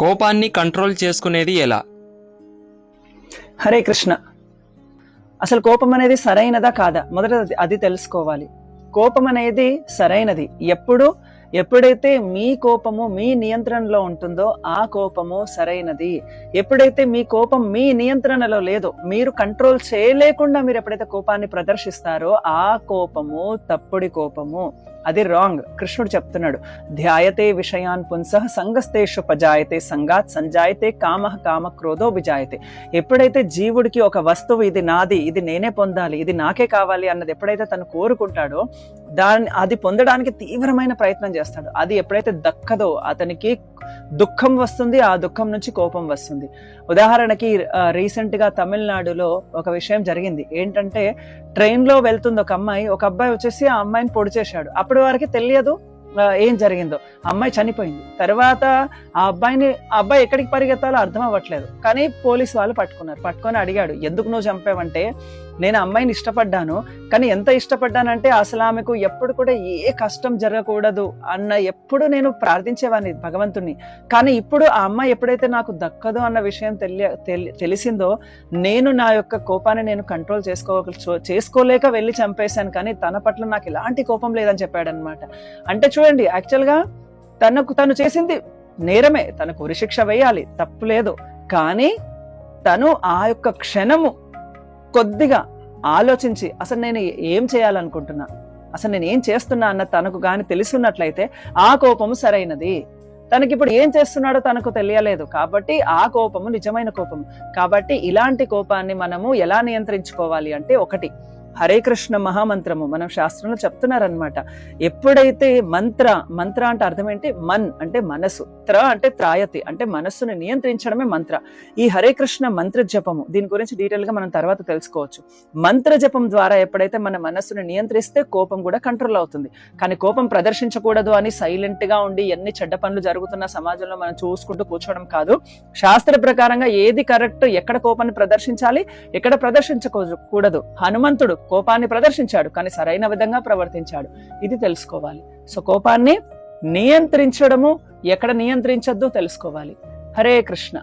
కోపాన్ని కంట్రోల్ చేసుకునేది ఎలా? హరే కృష్ణ. అసలు కోపం అనేది సరైనదా కాదా మొదట అది తెలుసుకోవాలి. కోపం అనేది సరైనది ఎప్పుడైతే మీ కోపము మీ నియంత్రణలో ఉంటుందో ఆ కోపము సరైనది. ఎప్పుడైతే మీ కోపం మీ నియంత్రణలో లేదో, మీరు కంట్రోల్ చేయలేకుండా మీరు ఎప్పుడైతే కోపాన్ని ప్రదర్శిస్తారో ఆ కోపము తప్పుడు కోపము, అది రాంగ్. కృష్ణుడు చెప్తున్నాడు, ధ్యాయతే విషయాన్ పుంసః సంగస్తేషు పజాయతే సంగాత్ సంజాయతే కామః కామ క్రోధో విజాయతే. ఎప్పుడైతే జీవుడికి ఒక వస్తువు ఇది నాది, ఇది నేనే పొందాలి, ఇది నాకే కావాలి అన్నది ఎప్పుడైతే తను కోరుకుంటాడో అది పొందడానికి తీవ్రమైన ప్రయత్నం చేస్తాడు. అది ఎప్పుడైతే దక్కదో అతనికి దుఃఖం వస్తుంది, ఆ దుఃఖం నుంచి కోపం వస్తుంది. ఉదాహరణకి రీసెంట్ గా తమిళనాడులో ఒక విషయం జరిగింది. ఏంటంటే ట్రైన్ లో వెళ్తుంది ఒక అమ్మాయి, ఒక అబ్బాయి వచ్చేసి ఆ అమ్మాయిని పొడి చేశాడు. అప్పటి వరకు తెలియదు ఏం జరిగిందో. అమ్మాయి చనిపోయింది. తర్వాత ఆ అబ్బాయి ఎక్కడికి పరిగెత్తాలో అర్థం అవ్వట్లేదు. కానీ పోలీసు వాళ్ళు పట్టుకొని అడిగాడు, ఎందుకు నువ్వు చంపావంటే, నేను అమ్మాయిని ఇష్టపడ్డాను, కానీ ఎంత ఇష్టపడ్డానంటే అసలు ఆమెకు ఎప్పుడు కూడా ఏ కష్టం జరగకూడదు అన్న ఎప్పుడు నేను ప్రార్థించేవాడిని భగవంతుణ్ణి. కానీ ఇప్పుడు ఆ అమ్మాయి ఎప్పుడైతే నాకు దక్కదు అన్న విషయం తెలిసిందో నేను నా యొక్క కోపాన్ని నేను కంట్రోల్ చేసుకోలేక వెళ్ళి చంపేశాను. కానీ తన పట్ల నాకు ఎలాంటి కోపం లేదని చెప్పాడు అనమాట. అంటే చూడండి, యాక్చువల్గా తను చేసింది నేరమే, తనకు ఉరిశిక్ష వేయాలి, తప్పు లేదు. కానీ తను ఆ యొక్క క్షణము కొద్దిగా ఆలోచించి అసలు నేను ఏం చేయాలనుకుంటున్నా, అసలు నేను ఏం చేస్తున్నా అన్న తనకు గాని తెలుసున్నట్లయితే ఆ కోపము సరైనది. తనకిప్పుడు ఏం చేస్తున్నాడో తనకు తెలియలేదు కాబట్టి ఆ కోపము నిజమైన కోపము. కాబట్టి ఇలాంటి కోపాన్ని మనము ఎలా నియంత్రించుకోవాలి అంటే, ఒకటి, హరే కృష్ణ మహామంత్రము మనం శాస్త్రంలో చెప్తున్నారనమాట. ఎప్పుడైతే మంత్ర అంటే అర్థం ఏంటి? మన్ అంటే మనసు, త్ర అంటే త్రాయతి అంటే మనస్సును నియంత్రించడమే మంత్ర. ఈ హరే కృష్ణ మంత్ర జపము, దీని గురించి డీటెయిల్ గా మనం తర్వాత తెలుసుకోవచ్చు. మంత్ర జపం ద్వారా ఎప్పుడైతే మన మనస్సును నియంత్రిస్తే కోపం కూడా కంట్రోల్ అవుతుంది. కానీ కోపం ప్రదర్శించకూడదు అని సైలెంట్ గా ఉండి ఎన్ని చెడ్డ పనులు జరుగుతున్న సమాజంలో మనం చూసుకుంటూ కూర్చోవడం కాదు. శాస్త్ర ప్రకారంగా ఏది కరెక్ట్, ఎక్కడ కోపాన్ని ప్రదర్శించాలి, ఎక్కడ ప్రదర్శించకూడదు. హనుమంతుడు కోపాన్ని ప్రదర్శించాడు, కానీ సరైన విధంగా ప్రవర్తించాడు. ఇది తెలుసుకోవాలి. సో కోపాన్ని నియంత్రించడము, ఎక్కడ నియంత్రించద్దు తెలుసుకోవాలి. హరే కృష్ణ.